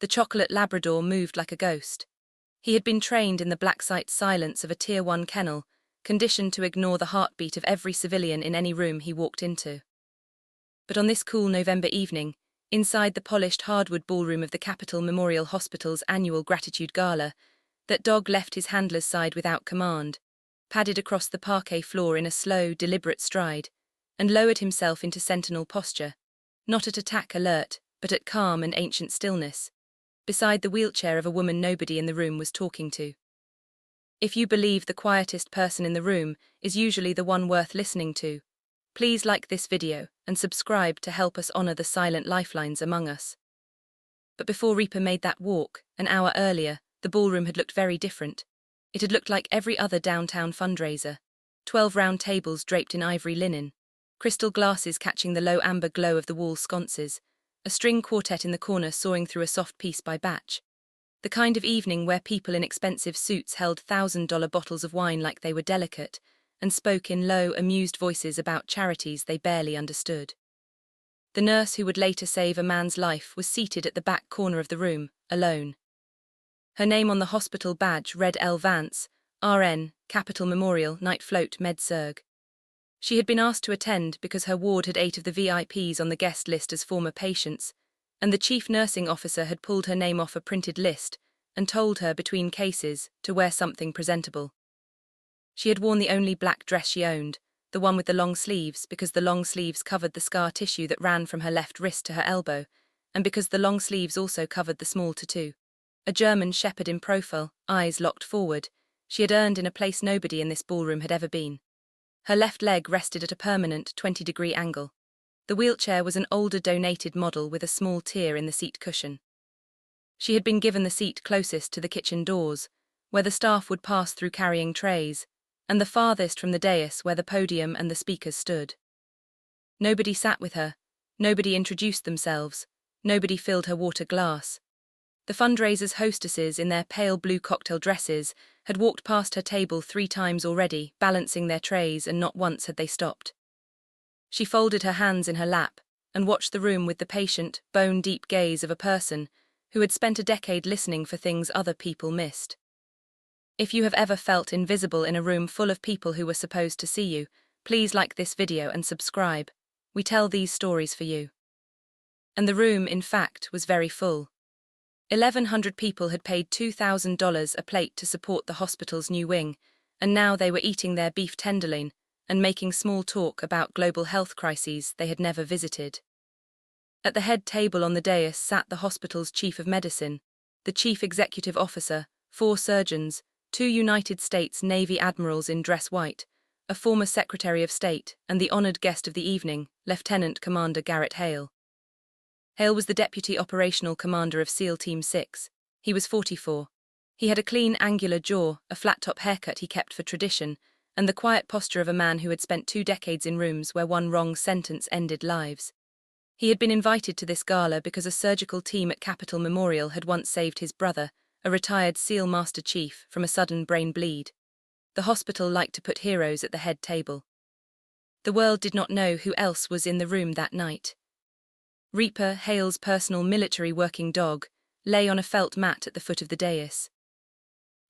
The chocolate Labrador moved like a ghost. He had been trained in the black-site silence of a Tier 1 kennel, conditioned to ignore the heartbeat of every civilian in any room he walked into. But on this cool November evening, inside the polished hardwood ballroom of the Capitol Memorial Hospital's annual Gratitude Gala, that dog left his handler's side without command, padded across the parquet floor in a slow, deliberate stride, and lowered himself into sentinel posture, not at attack alert, but at calm and ancient stillness, beside the wheelchair of a woman nobody in the room was talking to. If you believe the quietest person in the room is usually the one worth listening to, please like this video and subscribe to help us honor the silent lifelines among us. But before Reaper made that walk, an hour earlier, the ballroom had looked very different. It had looked like every other downtown fundraiser. 12 round tables draped in ivory linen, crystal glasses catching the low amber glow of the wall sconces, a string quartet in the corner soaring through a soft piece by batch. The kind of evening where people in expensive suits held $1,000 bottles of wine like they were delicate, and spoke in low, amused voices about charities they barely understood. The nurse who would later save a man's life was seated at the back corner of the room, alone. Her name on the hospital badge read L. Vance, RN, Capitol Memorial, Night Float, Med-Surg. She had been asked to attend because her ward had 8 of the VIPs on the guest list as former patients, and the chief nursing officer had pulled her name off a printed list and told her, between cases, to wear something presentable. She had worn the only black dress she owned, the one with the long sleeves, because the long sleeves covered the scar tissue that ran from her left wrist to her elbow, and because the long sleeves also covered the small tattoo. A German shepherd in profile, eyes locked forward, she had earned in a place nobody in this ballroom had ever been. Her left leg rested at a permanent 20-degree angle. The wheelchair was an older donated model with a small tear in the seat cushion. She had been given the seat closest to the kitchen doors, where the staff would pass through carrying trays, and the farthest from the dais where the podium and the speakers stood. Nobody sat with her, nobody introduced themselves, nobody filled her water glass. The fundraiser's hostesses in their pale blue cocktail dresses had walked past her table 3 times already, balancing their trays, and not once had they stopped. She folded her hands in her lap and watched the room with the patient, bone-deep gaze of a person who had spent a decade listening for things other people missed. If you have ever felt invisible in a room full of people who were supposed to see you, please like this video and subscribe. We tell these stories for you. And the room, in fact, was very full. 1,100 people had paid $2,000 a plate to support the hospital's new wing, and now they were eating their beef tenderloin and making small talk about global health crises they had never visited. At the head table on the dais sat the hospital's chief of medicine, the chief executive officer, 4 surgeons, 2 United States Navy admirals in dress white, a former Secretary of State, and the honored guest of the evening, Lieutenant Commander Garrett Hale. Hale was the Deputy Operational Commander of SEAL Team 6. He was 44. He had a clean, angular jaw, a flat-top haircut he kept for tradition, and the quiet posture of a man who had spent 2 decades in rooms where one wrong sentence ended lives. He had been invited to this gala because a surgical team at Capitol Memorial had once saved his brother, a retired SEAL Master Chief, from a sudden brain bleed. The hospital liked to put heroes at the head table. The world did not know who else was in the room that night. Reaper, Hale's personal military working dog, lay on a felt mat at the foot of the dais.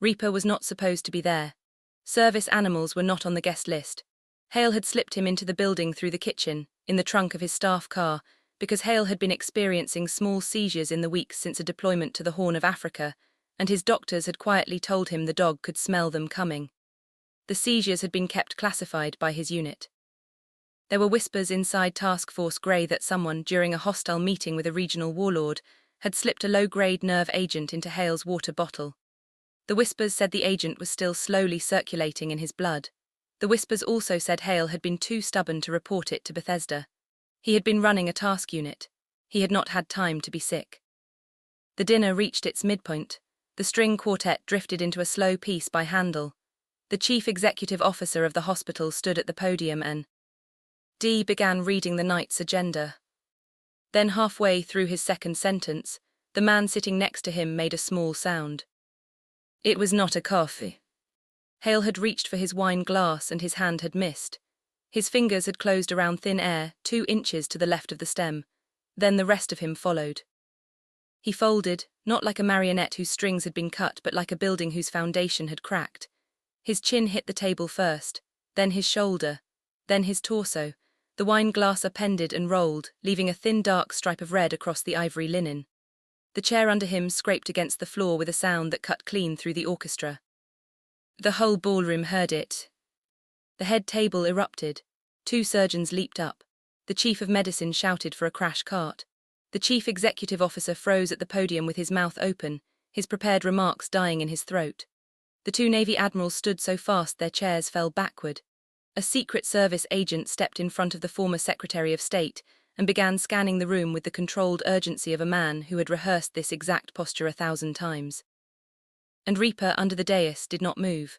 Reaper was not supposed to be there. Service animals were not on the guest list. Hale had slipped him into the building through the kitchen, in the trunk of his staff car, because Hale had been experiencing small seizures in the weeks since a deployment to the Horn of Africa, and his doctors had quietly told him the dog could smell them coming. The seizures had been kept classified by his unit. There were whispers inside Task Force Grey that someone, during a hostile meeting with a regional warlord, had slipped a low-grade nerve agent into Hale's water bottle. The whispers said the agent was still slowly circulating in his blood. The whispers also said Hale had been too stubborn to report it to Bethesda. He had been running a task unit. He had not had time to be sick. The dinner reached its midpoint. The string quartet drifted into a slow piece by Handel. The chief executive officer of the hospital stood at the podium and D began reading the night's agenda. Then halfway through his second sentence, the man sitting next to him made a small sound. It was not a coffee. Hale had reached for his wine glass and his hand had missed. His fingers had closed around thin air, 2 inches to the left of the stem. Then the rest of him followed. He folded, not like a marionette whose strings had been cut, but like a building whose foundation had cracked. His chin hit the table first, then his shoulder, then his torso. The wine glass upended and rolled, leaving a thin dark stripe of red across the ivory linen. The chair under him scraped against the floor with a sound that cut clean through the orchestra. The whole ballroom heard it. The head table erupted. 2 surgeons leaped up. The chief of medicine shouted for a crash cart. The chief executive officer froze at the podium with his mouth open, his prepared remarks dying in his throat. The 2 Navy admirals stood so fast their chairs fell backward. A Secret Service agent stepped in front of the former Secretary of State and began scanning the room with the controlled urgency of a man who had rehearsed this exact posture 1,000 times. And Reaper, under the dais, did not move.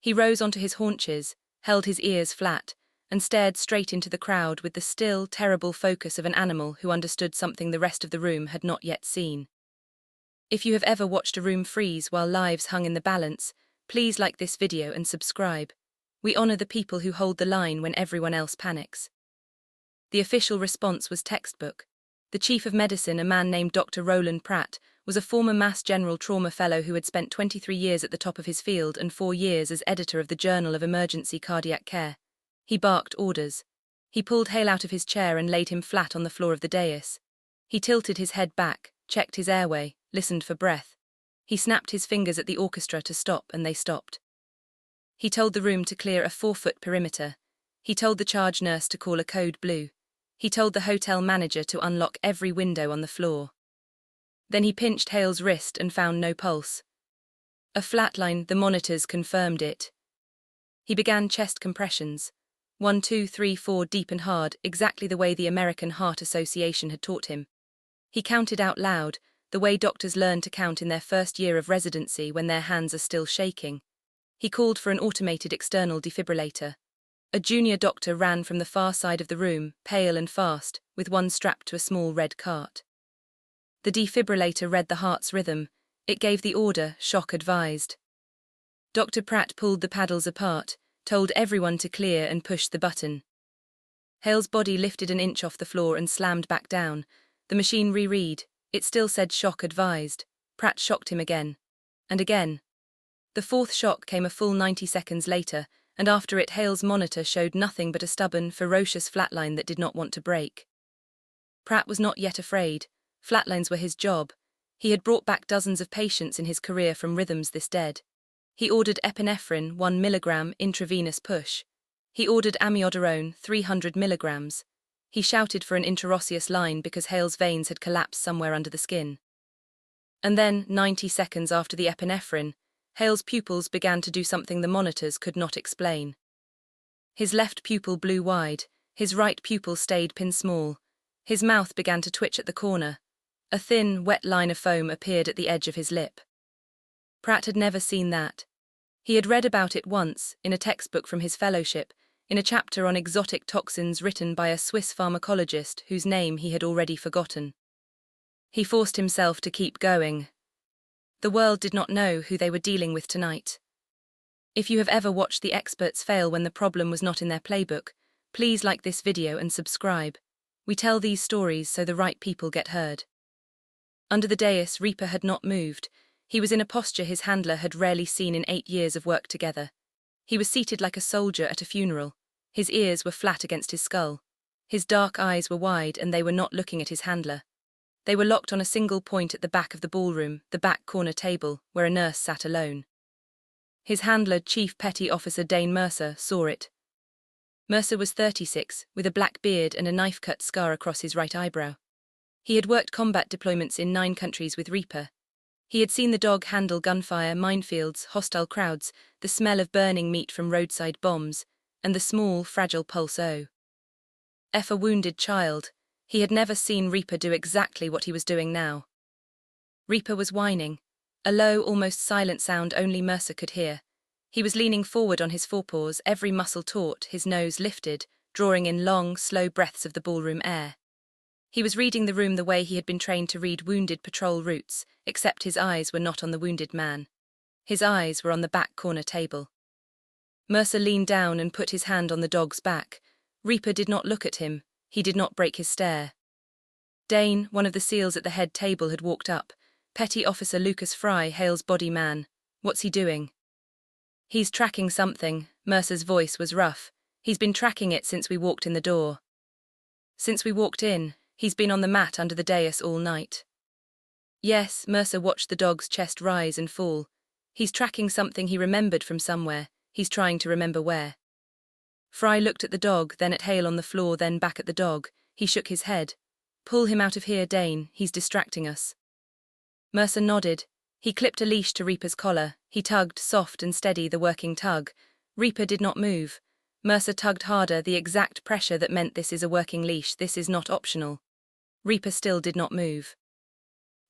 He rose onto his haunches, held his ears flat, and stared straight into the crowd with the still, terrible focus of an animal who understood something the rest of the room had not yet seen. If you have ever watched a room freeze while lives hung in the balance, please like this video and subscribe. We honor the people who hold the line when everyone else panics. The official response was textbook. The chief of medicine, a man named Dr. Roland Pratt, was a former Mass General Trauma Fellow who had spent 23 years at the top of his field and 4 years as editor of the Journal of Emergency Cardiac Care. He barked orders. He pulled Hale out of his chair and laid him flat on the floor of the dais. He tilted his head back, checked his airway, listened for breath. He snapped his fingers at the orchestra to stop, and they stopped. He told the room to clear a 4-foot perimeter. He told the charge nurse to call a code blue. He told the hotel manager to unlock every window on the floor. Then he pinched Hale's wrist and found no pulse. A flatline, the monitors confirmed it. He began chest compressions. 1, 2, 3, 4 deep and hard, exactly the way the American Heart Association had taught him. He counted out loud, the way doctors learn to count in their first year of residency when their hands are still shaking. He called for an automated external defibrillator. A junior doctor ran from the far side of the room, pale and fast, with one strapped to a small red cart. The defibrillator read the heart's rhythm. It gave the order, shock advised. Dr. Pratt pulled the paddles apart, told everyone to clear and pushed the button. Hale's body lifted an inch off the floor and slammed back down. The machine reread. It still said shock advised. Pratt shocked him again. And again. The 4th shock came a full 90 seconds later, and after it Hale's monitor showed nothing but a stubborn, ferocious flatline that did not want to break. Pratt was not yet afraid. Flatlines were his job. He had brought back dozens of patients in his career from rhythms this dead. He ordered epinephrine, 1 milligram, intravenous push. He ordered amiodarone, 300 milligrams. He shouted for an interosseous line because Hale's veins had collapsed somewhere under the skin. And then, 90 seconds after the epinephrine, Hale's pupils began to do something the monitors could not explain. His left pupil blew wide, his right pupil stayed pin-small. His mouth began to twitch at the corner. A thin, wet line of foam appeared at the edge of his lip. Pratt had never seen that. He had read about it once, in a textbook from his fellowship, in a chapter on exotic toxins written by a Swiss pharmacologist whose name he had already forgotten. He forced himself to keep going. The world did not know who they were dealing with tonight. If you have ever watched the experts fail when the problem was not in their playbook, please like this video and subscribe. We tell these stories so the right people get heard. Under the dais, Reaper had not moved. He was in a posture his handler had rarely seen in 8 years of work together. He was seated like a soldier at a funeral. His ears were flat against his skull. His dark eyes were wide and they were not looking at his handler. They were locked on a single point at the back of the ballroom, the back corner table, where a nurse sat alone. His handler, Chief Petty Officer Dane Mercer, saw it. Mercer was 36, with a black beard and a knife-cut scar across his right eyebrow. He had worked combat deployments in 9 countries with Reaper. He had seen the dog handle gunfire, minefields, hostile crowds, the smell of burning meat from roadside bombs, and the small, fragile pulse O. F a wounded child. He had never seen Reaper do exactly what he was doing now. Reaper was whining, a low, almost silent sound only Mercer could hear. He was leaning forward on his forepaws, every muscle taut, his nose lifted, drawing in long, slow breaths of the ballroom air. He was reading the room the way he had been trained to read wounded patrol routes, except his eyes were not on the wounded man. His eyes were on the back corner table. Mercer leaned down and put his hand on the dog's back. Reaper did not look at him. He did not break his stare. Dane, one of the SEALs at the head table, had walked up. Petty Officer Lucas Fry, Hale's body man. What's he doing? He's tracking something. Mercer's voice was rough. He's been tracking it since we walked in the door. Since we walked in, he's been on the mat under the dais all night. Yes, Mercer watched the dog's chest rise and fall. He's tracking something he remembered from somewhere. He's trying to remember where. Fry looked at the dog, then at Hale on the floor, then back at the dog. He shook his head. Pull him out of here, Dane. He's distracting us. Mercer nodded. He clipped a leash to Reaper's collar. He tugged, soft and steady, the working tug. Reaper did not move. Mercer tugged harder, the exact pressure that meant this is a working leash, this is not optional. Reaper still did not move.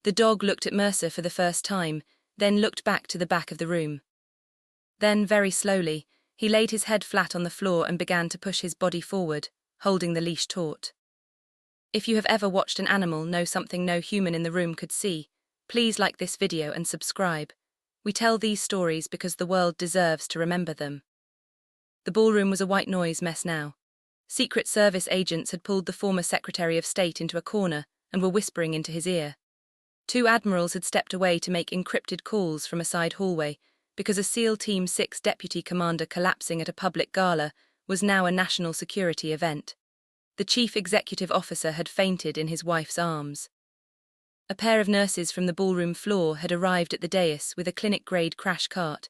The dog looked at Mercer for the first time, then looked back to the back of the room. Then, very slowly, he laid his head flat on the floor and began to push his body forward, holding the leash taut. If you have ever watched an animal know something no human in the room could see, please like this video and subscribe. We tell these stories because the world deserves to remember them. The ballroom was a white noise mess now. Secret Service agents had pulled the former Secretary of State into a corner and were whispering into his ear. 2 admirals had stepped away to make encrypted calls from a side hallway, because a SEAL Team 6 deputy commander collapsing at a public gala was now a national security event. The chief executive officer had fainted in his wife's arms. A pair of nurses from the ballroom floor had arrived at the dais with a clinic-grade crash cart,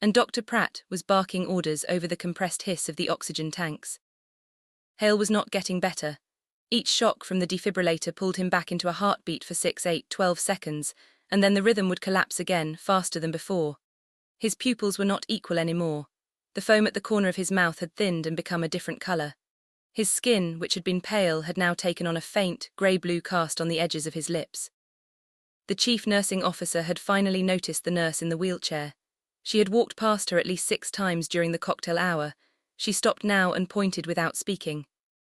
and Dr. Pratt was barking orders over the compressed hiss of the oxygen tanks. Hale was not getting better. Each shock from the defibrillator pulled him back into a heartbeat for 6, 8, 12 seconds, and then the rhythm would collapse again, faster than before. His pupils were not equal anymore. The foam at the corner of his mouth had thinned and become a different color. His skin, which had been pale, had now taken on a faint, grey-blue cast on the edges of his lips. The chief nursing officer had finally noticed the nurse in the wheelchair. She had walked past her at least 6 times during the cocktail hour. She stopped now and pointed without speaking.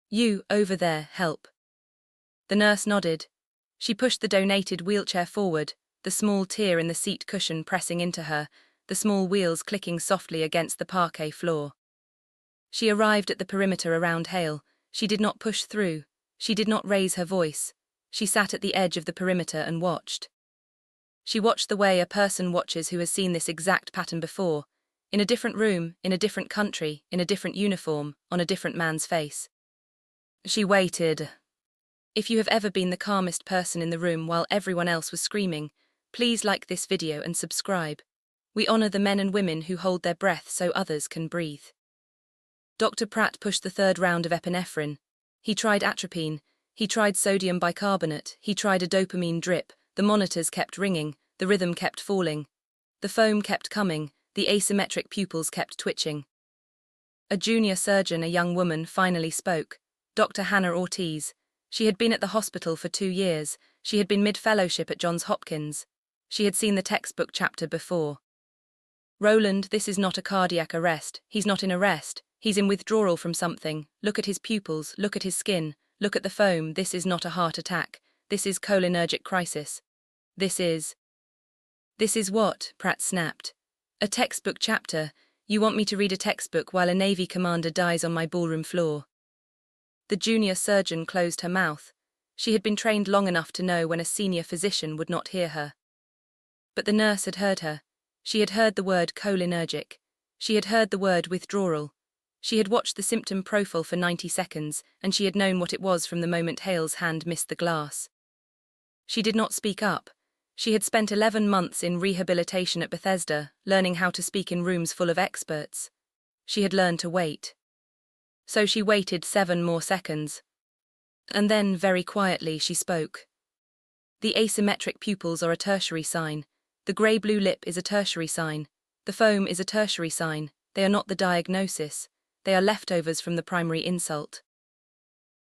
You, over there, help. The nurse nodded. She pushed the donated wheelchair forward, the small tear in the seat cushion pressing into her, the small wheels clicking softly against the parquet floor. She arrived at the perimeter around Hale. She did not push through. She did not raise her voice. She sat at the edge of the perimeter and watched. She watched the way a person watches who has seen this exact pattern before, in a different room, in a different country, in a different uniform, on a different man's face. She waited. If you have ever been the calmest person in the room while everyone else was screaming, please like this video and subscribe. We honor the men and women who hold their breath so others can breathe. Dr. Pratt pushed the 3rd round of epinephrine. He tried atropine. He tried sodium bicarbonate. He tried a dopamine drip. The monitors kept ringing. The rhythm kept falling. The foam kept coming. The asymmetric pupils kept twitching. A junior surgeon, a young woman, finally spoke. Dr. Hannah Ortiz. She had been at the hospital for 2 years. She had been mid-fellowship at Johns Hopkins. She had seen the textbook chapter before. Roland, this is not a cardiac arrest. He's not in arrest. He's in withdrawal from something. Look at his pupils, look at his skin, look at the foam. This is not a heart attack. This is cholinergic crisis. This is what? Pratt snapped. A textbook chapter. You want me to read a textbook while a Navy commander dies on my ballroom floor? The junior surgeon closed her mouth. She had been trained long enough to know when a senior physician would not hear her. But the nurse had heard her. She had heard the word cholinergic. She had heard the word withdrawal. She had watched the symptom profile for 90 seconds, and she had known what it was from the moment Hale's hand missed the glass. She did not speak up. She had spent 11 months in rehabilitation at Bethesda, learning how to speak in rooms full of experts. She had learned to wait. So she waited 7 more seconds. And then, very quietly, she spoke. The asymmetric pupils are a tertiary sign. The grey-blue lip is a tertiary sign. The foam is a tertiary sign. They are not the diagnosis. They are leftovers from the primary insult.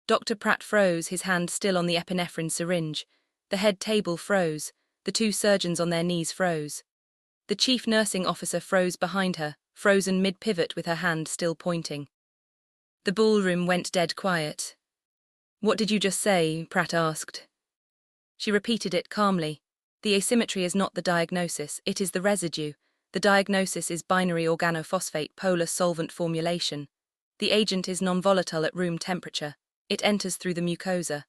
Dr. Pratt froze, his hand still on the epinephrine syringe. The head table froze. The 2 surgeons on their knees froze. The chief nursing officer froze behind her, frozen mid-pivot with her hand still pointing. The ballroom went dead quiet. What did you just say? Pratt asked. She repeated it calmly. The asymmetry is not the diagnosis, it is the residue. The diagnosis is binary organophosphate polar solvent formulation. The agent is non-volatile at room temperature. It enters through the mucosa.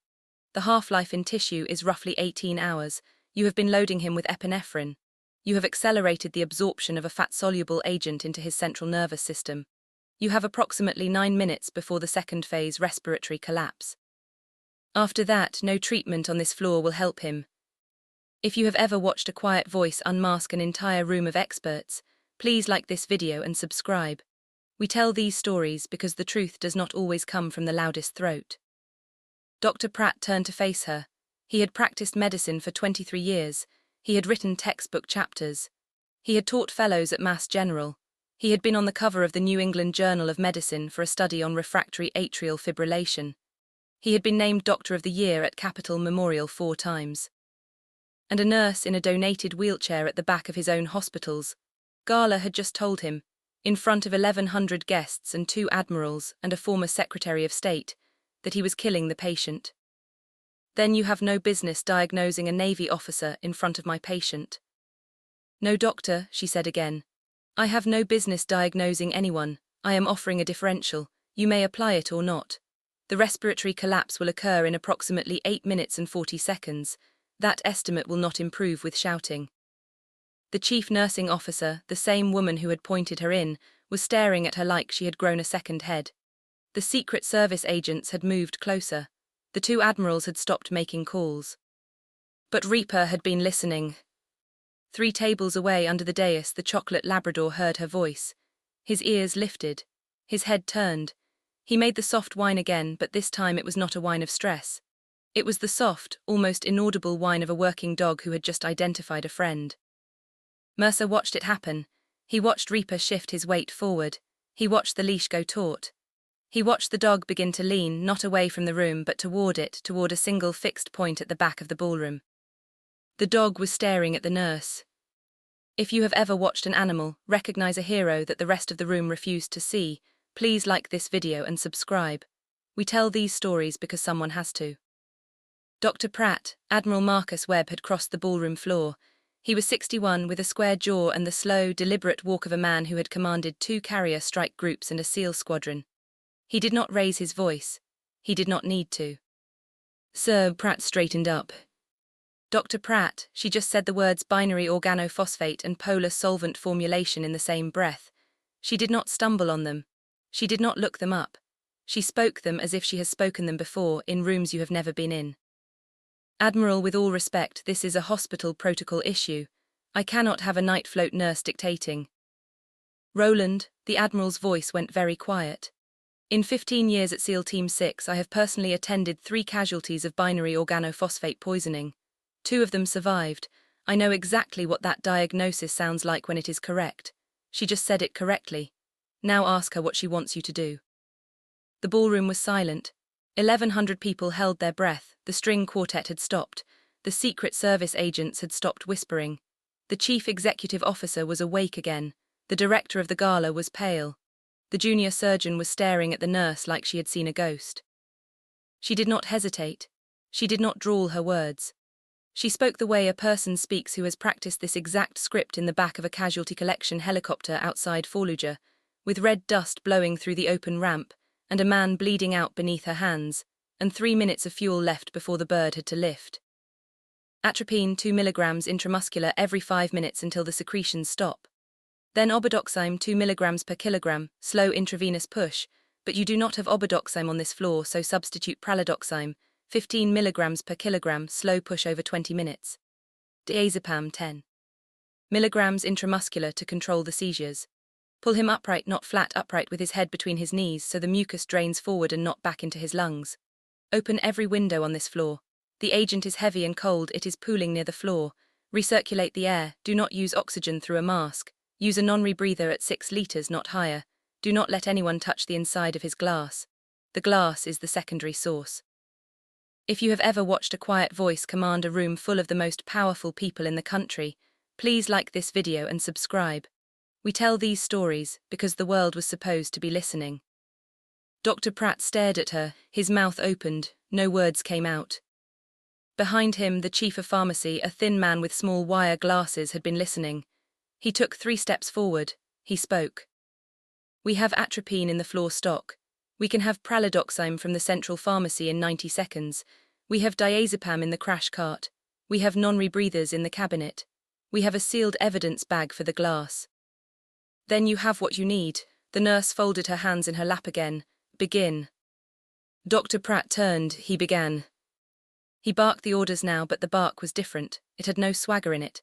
The half-life in tissue is roughly 18 hours. You have been loading him with epinephrine. You have accelerated the absorption of a fat-soluble agent into his central nervous system. You have approximately 9 minutes before the second phase respiratory collapse. After that, no treatment on this floor will help him. If you have ever watched a quiet voice unmask an entire room of experts, please like this video and subscribe. We tell these stories because the truth does not always come from the loudest throat. Dr. Pratt turned to face her. He had practiced medicine for 23 years. He had written textbook chapters. He had taught fellows at Mass General. He had been on the cover of the New England Journal of Medicine for a study on refractory atrial fibrillation. He had been named Doctor of the Year at Capitol Memorial 4 times. And a nurse in a donated wheelchair at the back of his own hospital's gala had just told him, in front of 1,100 guests and 2 admirals and a former Secretary of State, that he was killing the patient. Then you have no business diagnosing a Navy officer in front of my patient. No, doctor, she said again. I have no business diagnosing anyone. I am offering a differential. You may apply it or not. The respiratory collapse will occur in approximately 8 minutes and 40 seconds. That estimate will not improve with shouting. The chief nursing officer, the same woman who had pointed her in, was staring at her like she had grown a second head. The Secret Service agents had moved closer. The 2 admirals had stopped making calls. But Reaper had been listening. 3 tables away under the dais, the chocolate Labrador heard her voice. His ears lifted. His head turned. He made the soft whine again, but this time it was not a whine of stress. It was the soft, almost inaudible whine of a working dog who had just identified a friend. Mercer watched it happen. He watched Reaper shift his weight forward. He watched the leash go taut. He watched the dog begin to lean, not away from the room but toward it, toward a single fixed point at the back of the ballroom. The dog was staring at the nurse. If you have ever watched an animal recognize a hero that the rest of the room refused to see, please like this video and subscribe. We tell these stories because someone has to. Dr. Pratt, Admiral Marcus Webb, had crossed the ballroom floor. He was 61, with a square jaw and the slow, deliberate walk of a man who had commanded 2 carrier strike groups and a SEAL squadron. He did not raise his voice. He did not need to. Sir, Pratt straightened up. Dr. Pratt, she just said the words binary organophosphate and polar solvent formulation in the same breath. She did not stumble on them. She did not look them up. She spoke them as if she has spoken them before, in rooms you have never been in. Admiral, with all respect, this is a hospital protocol issue. I cannot have a night float nurse dictating. Roland, the Admiral's voice went very quiet. In 15 years at SEAL Team 6, I have personally attended 3 casualties of binary organophosphate poisoning. 2 of them survived. I know exactly what that diagnosis sounds like when it is correct. She just said it correctly. Now ask her what she wants you to do. The ballroom was silent. 1,100 people held their breath. The string quartet had stopped. The Secret Service agents had stopped whispering. The chief executive officer was awake again. The director of the gala was pale. The junior surgeon was staring at the nurse like she had seen a ghost. She did not hesitate. She did not drawl her words. She spoke the way a person speaks who has practiced this exact script in the back of a casualty collection helicopter outside Fallujah, with red dust blowing through the open ramp, and a man bleeding out beneath her hands, and 3 minutes of fuel left before the bird had to lift. Atropine 2 milligrams intramuscular every 5 minutes until the secretions stop. Then obidoxime 2 milligrams per kilogram, slow intravenous push, but you do not have obidoxime on this floor, so substitute pralidoxime, 15 milligrams per kilogram, slow push over 20 minutes. Diazepam 10 milligrams intramuscular to control the seizures. Pull him upright, not flat upright, with his head between his knees so the mucus drains forward and not back into his lungs. Open every window on this floor. The agent is heavy and cold, it is pooling near the floor. Recirculate the air, do not use oxygen through a mask. Use a non-rebreather at 6 liters, not higher. Do not let anyone touch the inside of his glass. The glass is the secondary source. If you have ever watched a quiet voice command a room full of the most powerful people in the country, please like this video and subscribe. We tell these stories because the world was supposed to be listening. Dr. Pratt stared at her, his mouth opened, no words came out. Behind him, the chief of pharmacy, a thin man with small wire glasses, had been listening. He took 3 steps forward. He spoke. We have atropine in the floor stock. We can have pralidoxime from the central pharmacy in 90 seconds. We have diazepam in the crash cart. We have non-rebreathers in the cabinet. We have a sealed evidence bag for the glass. Then you have what you need. The nurse folded her hands in her lap again. Begin. Dr. Pratt turned, he began. He barked the orders now, but the bark was different. It had no swagger in it.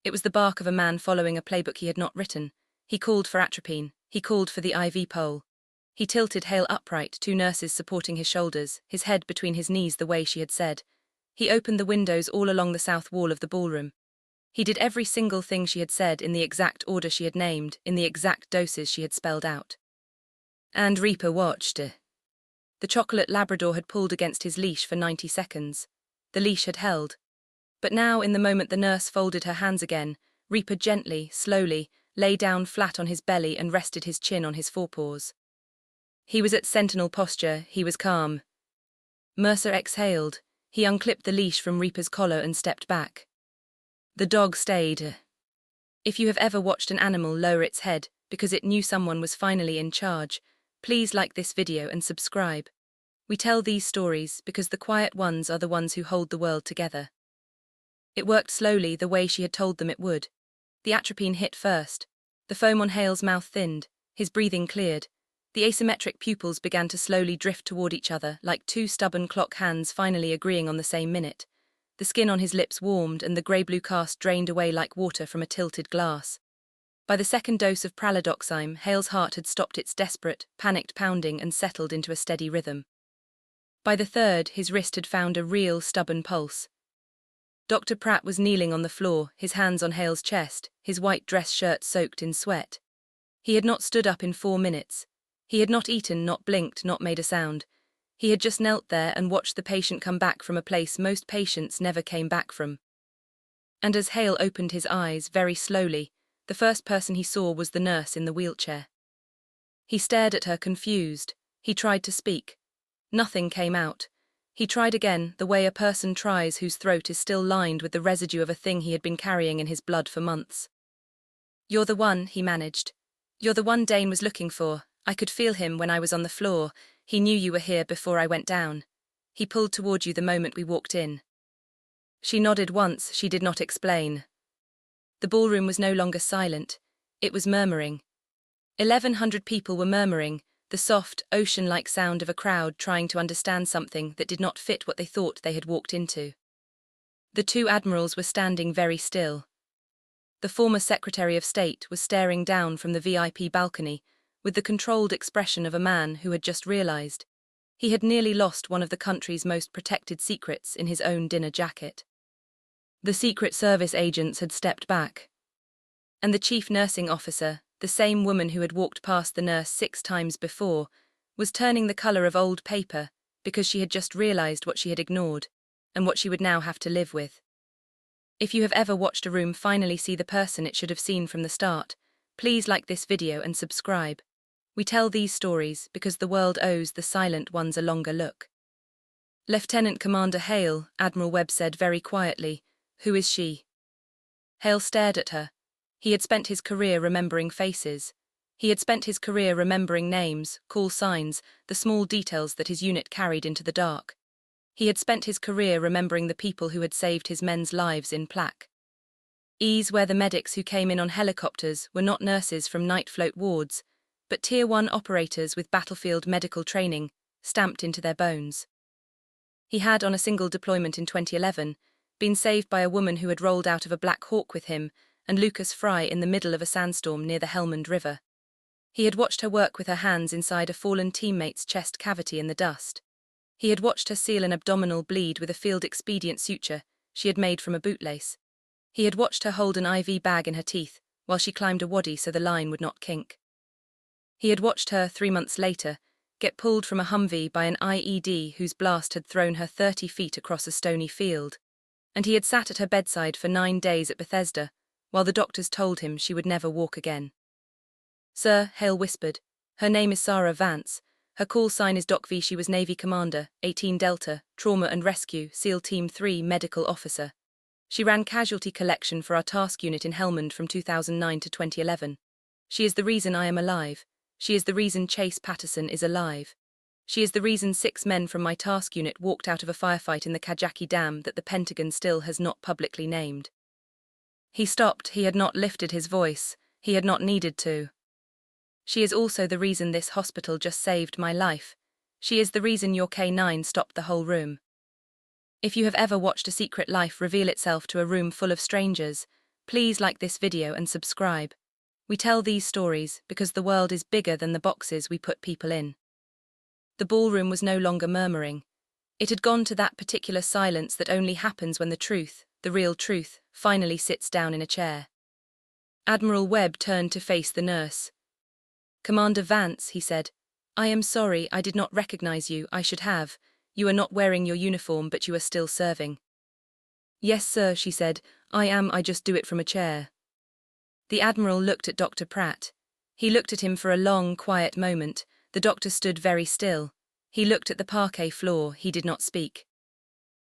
It was the bark of a man following a playbook he had not written. He called for atropine. He called for the IV pole. He tilted Hale upright, two nurses supporting his shoulders, his head between his knees the way she had said. He opened the windows all along the south wall of the ballroom. He did every single thing she had said in the exact order she had named, in the exact doses she had spelled out. And Reaper watched. The chocolate Labrador had pulled against his leash for 90 seconds. The leash had held. But now, in the moment the nurse folded her hands again, Reaper gently, slowly, lay down flat on his belly and rested his chin on his forepaws. He was at sentinel posture, he was calm. Mercer exhaled. He unclipped the leash from Reaper's collar and stepped back. The dog stayed. If you have ever watched an animal lower its head because it knew someone was finally in charge, please like this video and subscribe. We tell these stories because the quiet ones are the ones who hold the world together. It worked slowly, the way she had told them it would. The atropine hit first. The foam on Hale's mouth thinned. His breathing cleared. The asymmetric pupils began to slowly drift toward each other, like two stubborn clock hands finally agreeing on the same minute. The skin on his lips warmed and the grey-blue cast drained away like water from a tilted glass. By the second dose of pralidoxime, Hale's heart had stopped its desperate, panicked pounding and settled into a steady rhythm. By the third, his wrist had found a real, stubborn pulse. Dr. Pratt was kneeling on the floor, his hands on Hale's chest, his white dress shirt soaked in sweat. He had not stood up in 4 minutes. He had not eaten, not blinked, not made a sound. He had just knelt there and watched the patient come back from a place most patients never came back from. And as Hale opened his eyes, very slowly, the first person he saw was the nurse in the wheelchair. He stared at her, confused. He tried to speak. Nothing came out. He tried again, the way a person tries whose throat is still lined with the residue of a thing he had been carrying in his blood for months. "You're the one," he managed. "You're the one Dane was looking for. I could feel him when I was on the floor. He knew you were here before I went down. He pulled toward you the moment we walked in." She nodded once, she did not explain. The ballroom was no longer silent. It was murmuring. 1,100 people were murmuring, the soft, ocean-like sound of a crowd trying to understand something that did not fit what they thought they had walked into. The two admirals were standing very still. The former Secretary of State was staring down from the VIP balcony with the controlled expression of a man who had just realized he had nearly lost one of the country's most protected secrets in his own dinner jacket. The Secret Service agents had stepped back. And the chief nursing officer, the same woman who had walked past the nurse 6 times before, was turning the color of old paper because she had just realized what she had ignored and what she would now have to live with. If you have ever watched a room finally see the person it should have seen from the start, please like this video and subscribe. We tell these stories because the world owes the silent ones a longer look. "Lieutenant Commander Hale," Admiral Webb said very quietly. "Who is she?" Hale stared at her. He had spent his career remembering faces. He had spent his career remembering names, call signs, the small details that his unit carried into the dark. He had spent his career remembering the people who had saved his men's lives in plaque. Ease where the medics who came in on helicopters were not nurses from night float wards, but Tier 1 operators with battlefield medical training, stamped into their bones. He had, on a single deployment in 2011, been saved by a woman who had rolled out of a Black Hawk with him and Lucas Fry in the middle of a sandstorm near the Helmand River. He had watched her work with her hands inside a fallen teammate's chest cavity in the dust. He had watched her seal an abdominal bleed with a field expedient suture she had made from a bootlace. He had watched her hold an IV bag in her teeth while she climbed a wadi so the line would not kink. He had watched her, 3 months later, get pulled from a Humvee by an IED whose blast had thrown her 30 feet across a stony field. And he had sat at her bedside for 9 days at Bethesda, while the doctors told him she would never walk again. "Sir," Hale whispered, "her name is Sarah Vance. Her call sign is Doc V. She was Navy Commander, 18 Delta, Trauma and Rescue, SEAL Team 3 Medical Officer. She ran casualty collection for our task unit in Helmand from 2009 to 2011. She is the reason I am alive. She is the reason Chase Patterson is alive." She is the reason 6 men from my task unit walked out of a firefight in the Kajaki Dam that the Pentagon still has not publicly named. He stopped, he had not lifted his voice, he had not needed to. She is also the reason this hospital just saved my life. She is the reason your K9 stopped the whole room. If you have ever watched a secret life reveal itself to a room full of strangers, please like this video and subscribe. We tell these stories because the world is bigger than the boxes we put people in. The ballroom was no longer murmuring. It had gone to that particular silence that only happens when the truth, the real truth, finally sits down in a chair. Admiral Webb turned to face the nurse. "Commander Vance," he said, "I am sorry, I did not recognize you, I should have. You are not wearing your uniform, but you are still serving." "Yes, sir," she said, "I am, I just do it from a chair." The Admiral looked at Dr. Pratt. He looked at him for a long, quiet moment. The doctor stood very still. He looked at the parquet floor, he did not speak.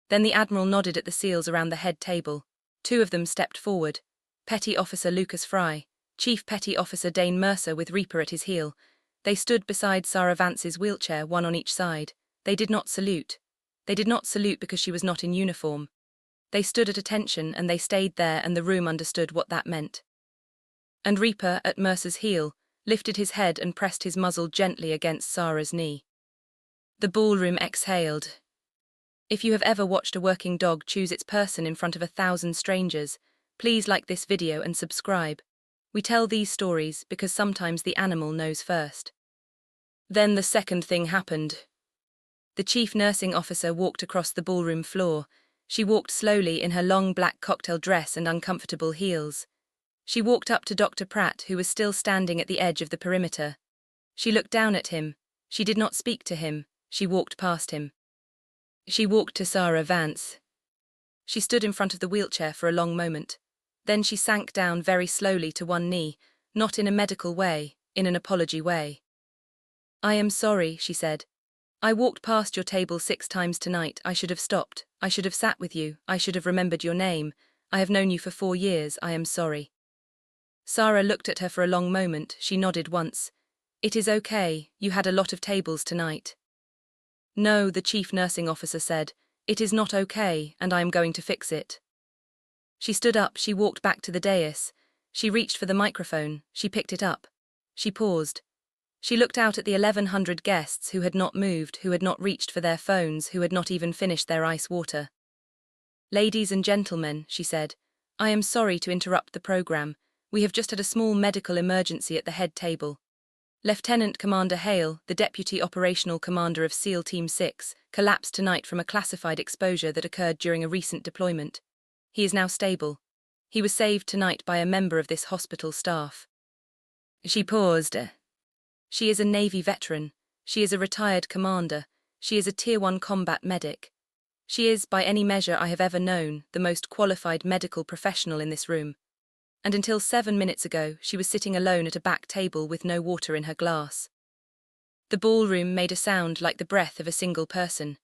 Then the Admiral nodded at the SEALs around the head table. 2 of them stepped forward. Petty Officer Lucas Fry, Chief Petty Officer Dane Mercer with Reaper at his heel. They stood beside Sarah Vance's wheelchair, one on each side. They did not salute. They did not salute because she was not in uniform. They stood at attention and they stayed there, and the room understood what that meant. And Reaper, at Mercer's heel, lifted his head and pressed his muzzle gently against Sarah's knee. The ballroom exhaled. If you have ever watched a working dog choose its person in front of 1,000 strangers, please like this video and subscribe. We tell these stories because sometimes the animal knows first. Then the second thing happened. The chief nursing officer walked across the ballroom floor. She walked slowly in her long black cocktail dress and uncomfortable heels. She walked up to Dr. Pratt, who was still standing at the edge of the perimeter. She looked down at him. She did not speak to him. She walked past him. She walked to Sarah Vance. She stood in front of the wheelchair for a long moment. Then she sank down very slowly to one knee, not in a medical way, in an apology way. "I am sorry," she said. "I walked past your table 6 times tonight. I should have stopped. I should have sat with you. I should have remembered your name. I have known you for 4 years. I am sorry." Sarah looked at her for a long moment. She nodded once. "It is okay. You had a lot of tables tonight." "No," the chief nursing officer said. "It is not okay, and I am going to fix it." She stood up. She walked back to the dais. She reached for the microphone. She picked it up. She paused. She looked out at the 1,100 guests who had not moved, who had not reached for their phones, who had not even finished their ice water. "Ladies and gentlemen," she said, "I am sorry to interrupt the program. We have just had a small medical emergency at the head table. Lieutenant Commander Hale, the Deputy Operational Commander of SEAL Team 6, collapsed tonight from a classified exposure that occurred during a recent deployment. He is now stable. He was saved tonight by a member of this hospital staff." She paused. She is a Navy veteran. She is a retired commander. She is a Tier 1 combat medic. She is, by any measure I have ever known, the most qualified medical professional in this room. And until 7 minutes ago, she was sitting alone at a back table with no water in her glass. The ballroom made a sound like the breath of a single person.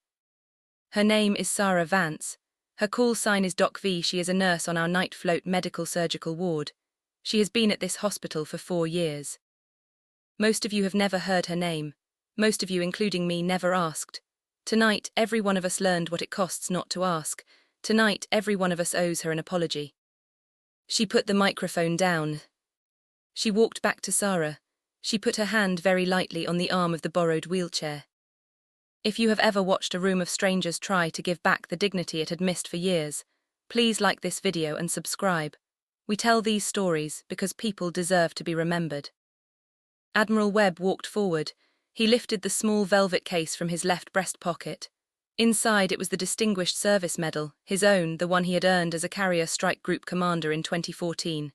Her name is Sarah Vance. Her call sign is Doc V. She is a nurse on our night float medical surgical ward. She has been at this hospital for 4 years. Most of you have never heard her name. Most of you, including me, never asked. Tonight, every one of us learned what it costs not to ask. Tonight, every one of us owes her an apology. She put the microphone down. She walked back to Sarah. She put her hand very lightly on the arm of the borrowed wheelchair. If you have ever watched a room of strangers try to give back the dignity it had missed for years, please like this video and subscribe. We tell these stories because people deserve to be remembered. Admiral Webb walked forward. He lifted the small velvet case from his left breast pocket. Inside it was the Distinguished Service Medal, his own, the one he had earned as a Carrier Strike Group commander in 2014.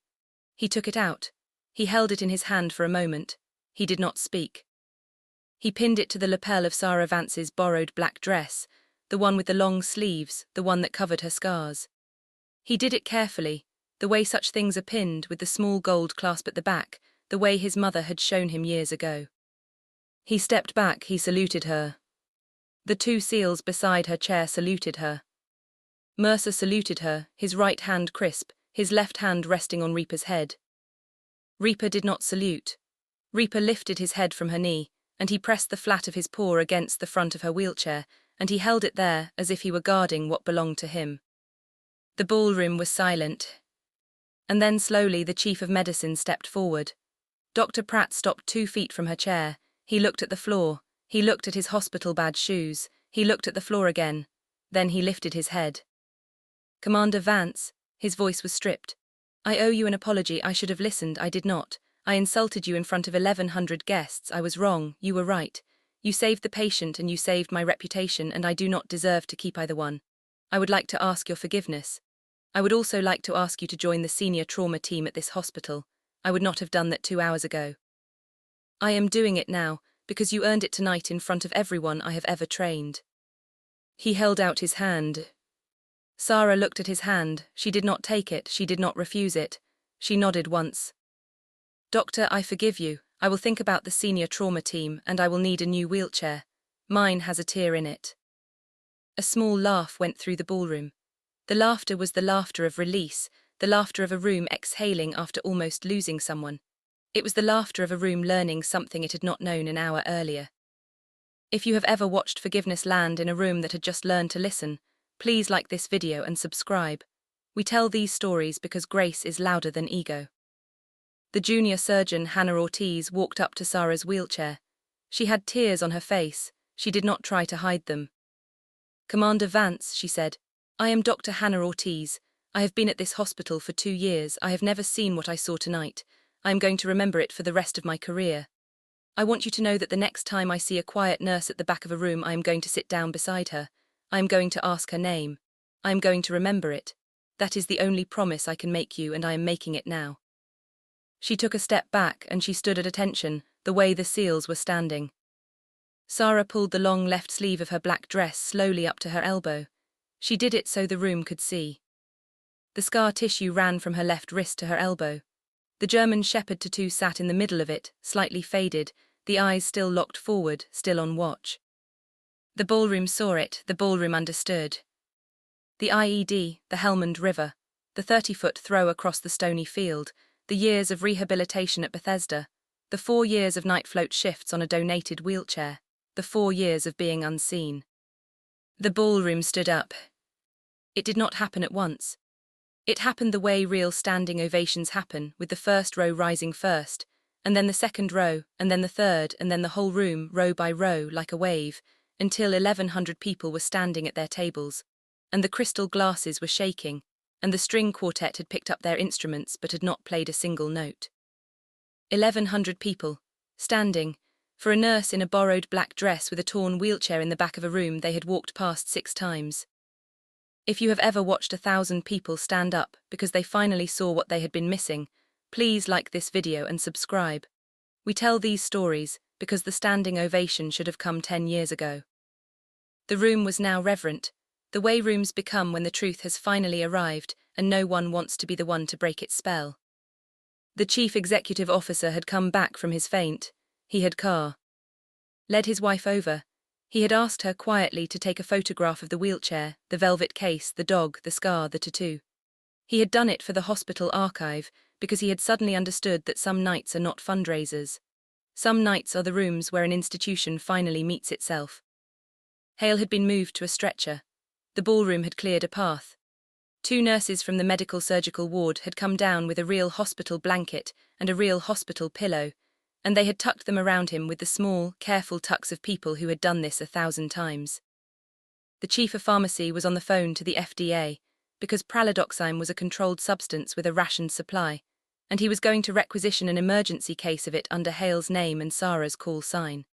He took it out. He held it in his hand for a moment. He did not speak. He pinned it to the lapel of Sarah Vance's borrowed black dress, the one with the long sleeves, the one that covered her scars. He did it carefully, the way such things are pinned, with the small gold clasp at the back, the way his mother had shown him years ago. He stepped back. He saluted her. The 2 SEALs beside her chair saluted her. Mercer saluted her, his right hand crisp, his left hand resting on Reaper's head. Reaper did not salute. Reaper lifted his head from her knee, and he pressed the flat of his paw against the front of her wheelchair, and he held it there as if he were guarding what belonged to him. The ballroom was silent. And then slowly the chief of medicine stepped forward. Dr. Pratt stopped 2 feet from her chair. He looked at the floor. He looked at his hospital badge shoes. He looked at the floor again. Then he lifted his head. "Commander Vance," his voice was stripped. "I owe you an apology. I should have listened. I did not. I insulted you in front of 1,100 guests. I was wrong. You were right. You saved the patient and you saved my reputation, and I do not deserve to keep either one. I would like to ask your forgiveness. I would also like to ask you to join the senior trauma team at this hospital. I would not have done that 2 hours ago. I am doing it now, because you earned it tonight in front of everyone I have ever trained." He held out his hand. Sarah looked at his hand. She did not take it. She did not refuse it. She nodded once. "Doctor, I forgive you. I will think about the senior trauma team, and I will need a new wheelchair. Mine has a tear in it." A small laugh went through the ballroom. The laughter was the laughter of release, the laughter of a room exhaling after almost losing someone. It was the laughter of a room learning something it had not known an hour earlier. If you have ever watched forgiveness land in a room that had just learned to listen, please like this video and subscribe. We tell these stories because grace is louder than ego. The junior surgeon, Hannah Ortiz, walked up to Sarah's wheelchair. She had tears on her face. She did not try to hide them. "Commander Vance," she said, "I am Dr. Hannah Ortiz. I have been at this hospital for 2 years. I have never seen what I saw tonight. I am going to remember it for the rest of my career. I want you to know that the next time I see a quiet nurse at the back of a room, I am going to sit down beside her. I am going to ask her name. I am going to remember it. That is the only promise I can make you, and I am making it now." She took a step back and she stood at attention, the way the SEALs were standing. Sarah pulled the long left sleeve of her black dress slowly up to her elbow. She did it so the room could see. The scar tissue ran from her left wrist to her elbow. The German Shepherd tattoo sat in the middle of it, slightly faded, the eyes still locked forward, still on watch. The ballroom saw it, the ballroom understood. The IED, the Helmand River, the 30-foot throw across the stony field, the years of rehabilitation at Bethesda, the 4 years of night float shifts on a donated wheelchair, the 4 years of being unseen. The ballroom stood up. It did not happen at once. It happened the way real standing ovations happen, with the first row rising first, and then the second row, and then the third, and then the whole room, row by row, like a wave, until 1,100 people were standing at their tables, and the crystal glasses were shaking, and the string quartet had picked up their instruments but had not played a single note. 1,100 people, standing, for a nurse in a borrowed black dress with a torn wheelchair in the back of a room they had walked past 6 times. If you have ever watched 1,000 people stand up because they finally saw what they had been missing, please like this video and subscribe. We tell these stories because the standing ovation should have come 10 years ago. The room was now reverent, the way rooms become when the truth has finally arrived and no one wants to be the one to break its spell. The chief executive officer had come back from his faint. He had led his wife over. He had asked her quietly to take a photograph of the wheelchair, the velvet case, the dog, the scar, the tattoo. He had done it for the hospital archive because he had suddenly understood that some nights are not fundraisers. Some nights are the rooms where an institution finally meets itself. Hale had been moved to a stretcher. The ballroom had cleared a path. 2 nurses from the medical surgical ward had come down with a real hospital blanket and a real hospital pillow, and they had tucked them around him with the small, careful tucks of people who had done this 1,000 times. The chief of pharmacy was on the phone to the FDA, because pralidoxime was a controlled substance with a rationed supply, and he was going to requisition an emergency case of it under Hale's name and Sarah's call sign.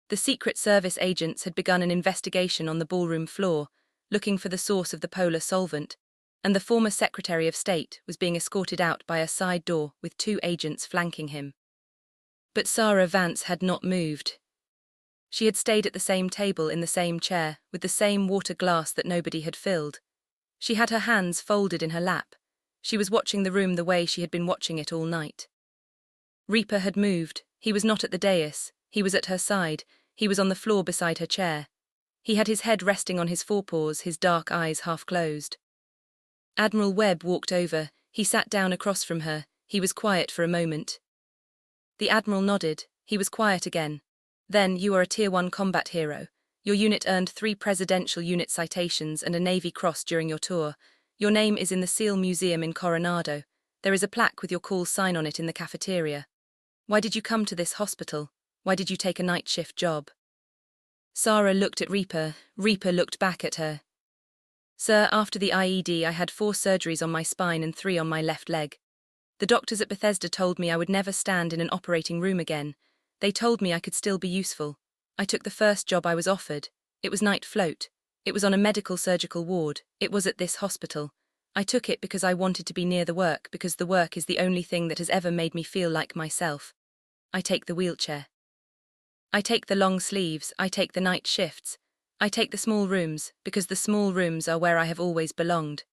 The Secret Service agents had begun an investigation on the ballroom floor, looking for the source of the polar solvent, and the former Secretary of State was being escorted out by a side door with 2 agents flanking him. But Sarah Vance had not moved. She had stayed at the same table in the same chair, with the same water glass that nobody had filled. She had her hands folded in her lap. She was watching the room the way she had been watching it all night. Reaper had moved. He was not at the dais. He was at her side. He was on the floor beside her chair. He had his head resting on his forepaws, his dark eyes half closed. Admiral Webb walked over. He sat down across from her. He was quiet for a moment. The Admiral nodded. He was quiet again. Then, you are a Tier 1 combat hero. Your unit earned 3 Presidential Unit citations and a Navy Cross during your tour. Your name is in the SEAL Museum in Coronado. There is a plaque with your cool sign on it in the cafeteria. Why did you come to this hospital? Why did you take a night shift job? Sarah looked at Reaper. Reaper looked back at her. Sir, after the IED I had 4 surgeries on my spine and 3 on my left leg. The doctors at Bethesda told me I would never stand in an operating room again. They told me I could still be useful. I took the first job I was offered. It was night float. It was on a medical surgical ward. It was at this hospital. I took it because I wanted to be near the work, because the work is the only thing that has ever made me feel like myself. I take the wheelchair. I take the long sleeves, I take the night shifts. I take the small rooms, because the small rooms are where I have always belonged.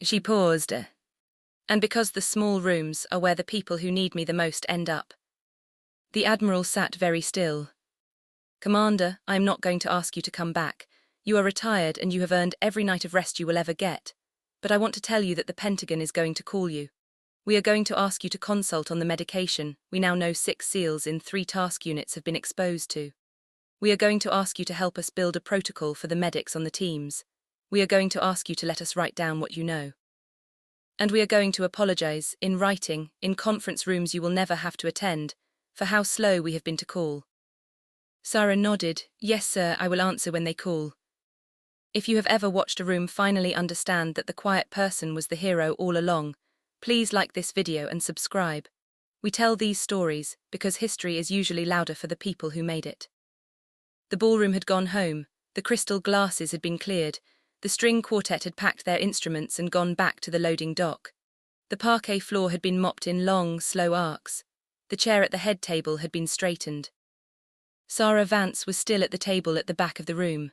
She paused. And because the small rooms are where the people who need me the most end up. The Admiral sat very still. Commander, I am not going to ask you to come back. You are retired and you have earned every night of rest you will ever get. But I want to tell you that the Pentagon is going to call you. We are going to ask you to consult on the medication we now know 6 SEALs in 3 task units have been exposed to. We are going to ask you to help us build a protocol for the medics on the teams. We are going to ask you to let us write down what you know. And we are going to apologize, in writing, in conference rooms you will never have to attend, for how slow we have been to call. Sarah nodded. Yes, sir, I will answer when they call. If you have ever watched a room finally understand that the quiet person was the hero all along, please like this video and subscribe. We tell these stories because history is usually louder for the people who made it. The ballroom had gone home, the crystal glasses had been cleared, the string quartet had packed their instruments and gone back to the loading dock. The parquet floor had been mopped in long, slow arcs. The chair at the head table had been straightened. Sarah Vance was still at the table at the back of the room.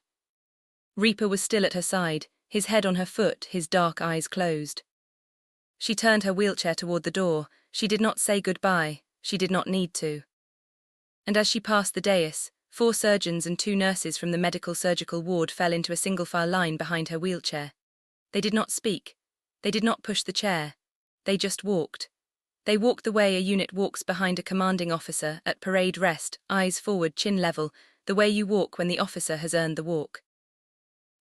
Reaper was still at her side, his head on her foot, his dark eyes closed. She turned her wheelchair toward the door. She did not say goodbye. She did not need to. And as she passed the dais, 4 surgeons and 2 nurses from the medical surgical ward fell into a single-file line behind her wheelchair. They did not speak. They did not push the chair. They just walked. They walked the way a unit walks behind a commanding officer at parade rest, eyes forward, chin level, the way you walk when the officer has earned the walk.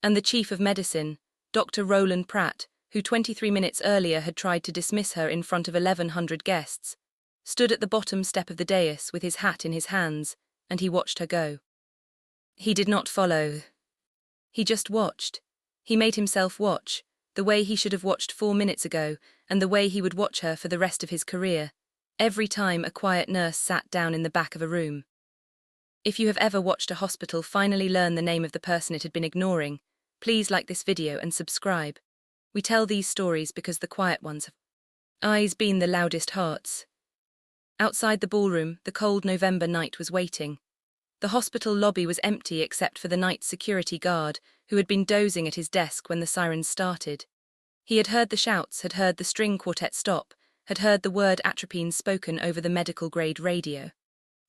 And the chief of medicine, Dr. Roland Pratt, who 23 minutes earlier had tried to dismiss her in front of 1,100 guests, stood at the bottom step of the dais with his hat in his hands, and he watched her go. He did not follow. He just watched. He made himself watch, the way he should have watched 4 minutes ago, and the way he would watch her for the rest of his career, every time a quiet nurse sat down in the back of a room. If you have ever watched a hospital finally learn the name of the person it had been ignoring, please like this video and subscribe. We tell these stories because the quiet ones have eyes been the loudest hearts. Outside the ballroom, the cold November night was waiting. The hospital lobby was empty except for the night security guard, who had been dozing at his desk when the sirens started. He had heard the shouts, had heard the string quartet stop, had heard the word atropine spoken over the medical-grade radio.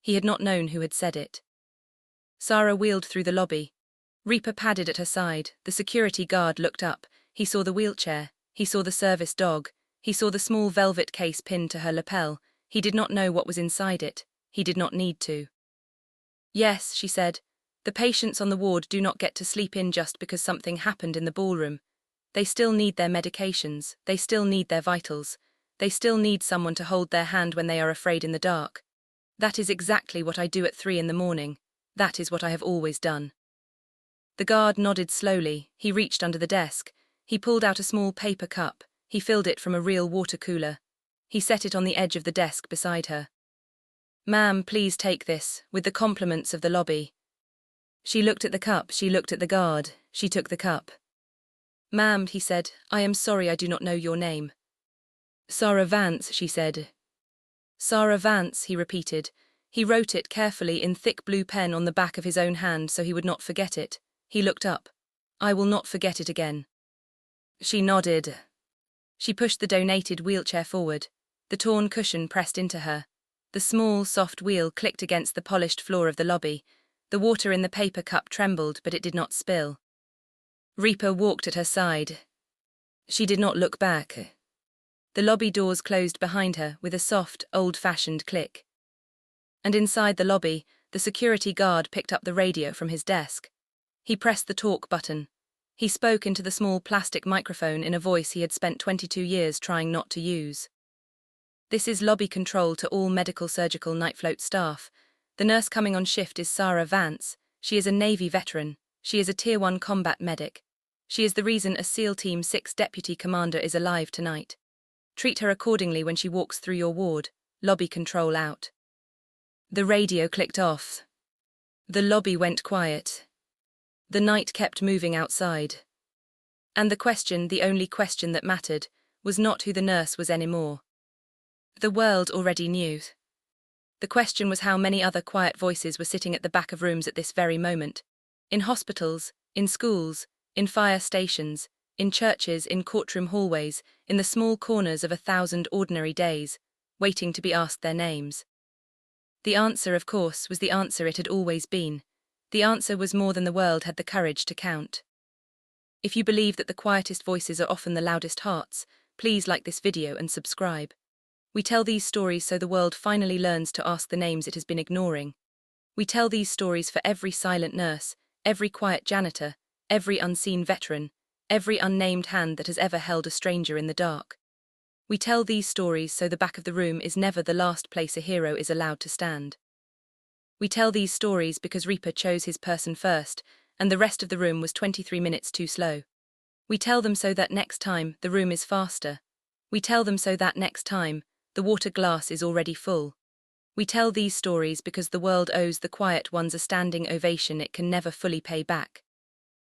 He had not known who had said it. Sarah wheeled through the lobby. Reaper padded at her side. The security guard looked up. He saw the wheelchair. He saw the service dog. He saw the small velvet case pinned to her lapel. He did not know what was inside it. He did not need to. Yes, she said. The patients on the ward do not get to sleep in just because something happened in the ballroom. They still need their medications. They still need their vitals. They still need someone to hold their hand when they are afraid in the dark. That is exactly what I do at 3 in the morning. That is what I have always done. The guard nodded slowly. He reached under the desk. He pulled out a small paper cup. He filled it from a real water cooler. He set it on the edge of the desk beside her. Ma'am, please take this, with the compliments of the lobby. She looked at the cup, she looked at the guard, she took the cup. Ma'am, he said, I am sorry I do not know your name. Sarah Vance, she said. Sarah Vance, he repeated. He wrote it carefully in thick blue pen on the back of his own hand so he would not forget it. He looked up. I will not forget it again. She nodded. She pushed the donated wheelchair forward. The torn cushion pressed into her. The small, soft wheel clicked against the polished floor of the lobby. The water in the paper cup trembled, but it did not spill. Reaper walked at her side. She did not look back. The lobby doors closed behind her with a soft, old-fashioned click. And inside the lobby, the security guard picked up the radio from his desk. He pressed the talk button. He spoke into the small plastic microphone in a voice he had spent 22 years trying not to use. "This is lobby control to all medical surgical night float staff. The nurse coming on shift is Sarah Vance. She is a Navy veteran. She is a Tier 1 combat medic. She is the reason a SEAL Team 6 deputy commander is alive tonight. Treat her accordingly when she walks through your ward. Lobby control out." The radio clicked off. The lobby went quiet. The night kept moving outside. And the only question that mattered, was not who the nurse was anymore. The world already knew. The question was how many other quiet voices were sitting at the back of rooms at this very moment. In hospitals, in schools, in fire stations, in churches, in courtroom hallways, in the small corners of 1,000 ordinary days, waiting to be asked their names. The answer, of course, was the answer it had always been. The answer was more than the world had the courage to count. If you believe that the quietest voices are often the loudest hearts, please like this video and subscribe. We tell these stories so the world finally learns to ask the names it has been ignoring. We tell these stories for every silent nurse, every quiet janitor, every unseen veteran, every unnamed hand that has ever held a stranger in the dark. We tell these stories so the back of the room is never the last place a hero is allowed to stand. We tell these stories because Reaper chose his person first, and the rest of the room was 23 minutes too slow. We tell them so that next time, the room is faster. We tell them so that next time, the water glass is already full. We tell these stories because the world owes the quiet ones a standing ovation it can never fully pay back.